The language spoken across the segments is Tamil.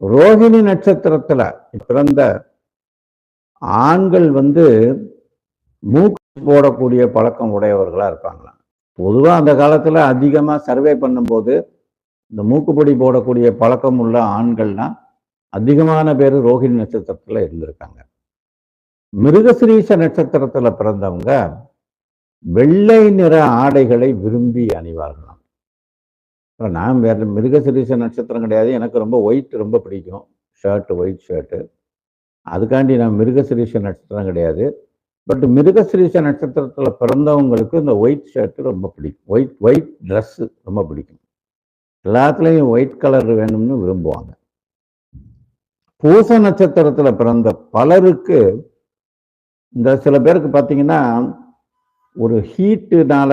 ரோகிணி நட்சத்திரத்துல பிறந்த ஆண்கள் மூக்கு போடக்கூடிய பழக்கம் உடையவர்களா இருப்பாங்களாம். பொதுவா அந்த காலத்துல அதிகமா சர்வே பண்ணும்போது இந்த மூக்குப்பொடி போடக்கூடிய பழக்கம் உள்ள ஆண்கள்னா அதிகமான பேர் ரோகிணி நட்சத்திரத்துல இருந்திருக்காங்க. மிருகசிரீஷ நட்சத்திரத்துல பிறந்தவங்க வெள்ளை நிற ஆடைகளை விரும்பி அணிவார்களாம். நான் வேற மிருகசிரீஷ நட்சத்திரம் கிடையாது, எனக்கு ரொம்ப ஒயிட் ரொம்ப பிடிக்கும், ஷர்ட்டு, ஒயிட் ஷர்ட்டு. அதுக்காண்டி நான் மிருகசிரீஷ நட்சத்திரம் கிடையாது. பட் மிருகசிரீஷ நட்சத்திரத்துல பிறந்தவங்களுக்கு இந்த ஒயிட் ஷர்ட்டு ரொம்ப பிடிக்கும், ஒயிட் ட்ரெஸ்ஸு ரொம்ப பிடிக்கும். எல்லாத்துலேயும் ஒயிட் கலர் வேணும்னு விரும்புவாங்க. பூச நட்சத்திரத்துல பிறந்த பலருக்கு இந்த சில பேருக்கு பார்த்தீங்கன்னா ஒரு ஹீட்டுனால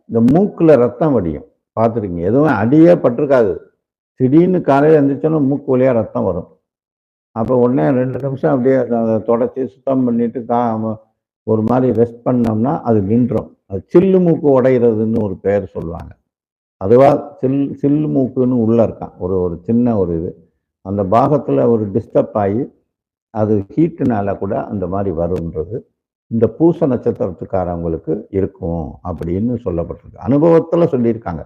இந்த மூக்குல ரத்தம் வடியும். பார்த்துருக்கீங்க, எதுவும் அடியே பட்டிருக்காது, திடீர்னு காலையில் எழுந்திரிச்சோன்னா மூக்கு வழியாக ரத்தம் வரும். அப்போ உடனே 2 நிமிஷம் அப்படியே அதை தொடச்சி சுத்தம் பண்ணிட்டு ஒரு மாதிரி ரெஸ்ட் பண்ணோம்னா அது நின்றோம். அது சில்லு மூக்கு உடைகிறதுன்னு ஒரு பெயர் சொல்லுவாங்க. அதுவாக சில்லு மூக்குன்னு உள்ளே இருக்கான் ஒரு சின்ன ஒரு இது, அந்த பாகத்தில் ஒரு டிஸ்டர்ப் ஆகி அது ஹீட்டுனால கூட அந்த மாதிரி வரும்ன்றது இந்த பூச நட்சத்திரத்துக்காரவங்களுக்கு இருக்கும் அப்படின்னு சொல்லப்பட்டிருக்கு. அனுபவத்தில் சொல்லியிருக்காங்க.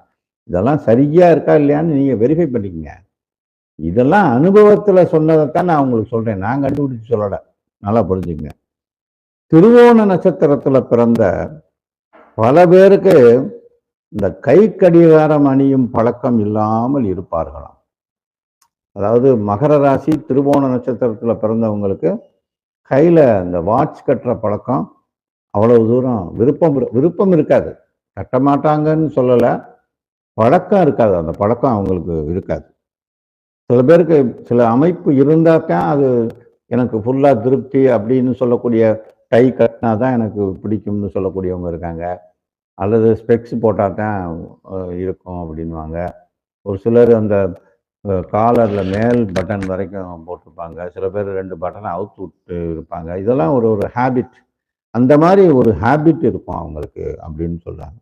இதெல்லாம் சரியா இருக்கா இல்லையான்னு நீங்கள் வெரிஃபை பண்ணிக்கங்க. இதெல்லாம் அனுபவத்தில் சொன்னதைத்தான் நான் உங்களுக்கு சொல்கிறேன், நான் கண்டுபிடிச்சு சொல்லலை, நல்லா புரிஞ்சுக்கங்க. திருவோண நட்சத்திரத்தில் பிறந்த பல பேருக்கு இந்த கை கடிகாரம் அணியும் பழக்கம் இல்லாமல் இருப்பார்களாம். அதாவது மகர ராசி திருவோண நட்சத்திரத்தில் பிறந்தவங்களுக்கு கையில் இந்த வாட்ச் கட்டுற பழக்கம் அவ்வளவு தூரம் விருப்பம் இருக்காது. கட்ட மாட்டாங்கன்னு சொல்லலை, பழக்கம் இருக்காது, அந்த பழக்கம் அவங்களுக்கு இருக்காது. சில பேருக்கு சில அமைப்பு இருந்தால்தான் அது எனக்கு ஃபுல்லாக திருப்தி அப்படின்னு சொல்லக்கூடிய, டை கட்டினா தான் எனக்கு பிடிக்கும்னு சொல்லக்கூடியவங்க இருக்காங்க. அல்லது ஸ்பெக்ஸ் போட்டால் தான் இருக்கும் அப்படின்வாங்க. ஒரு சிலர் அந்த காலரில் மேல் பட்டன் வரைக்கும் போட்டிருப்பாங்க. சில பேர் 2 பட்டனை அவுத்து விட்டு இருப்பாங்க. இதெல்லாம் ஒரு ஹேபிட், அந்த மாதிரி ஒரு ஹேபிட் இருக்கும் அவங்களுக்கு அப்படின்னு சொல்கிறாங்க.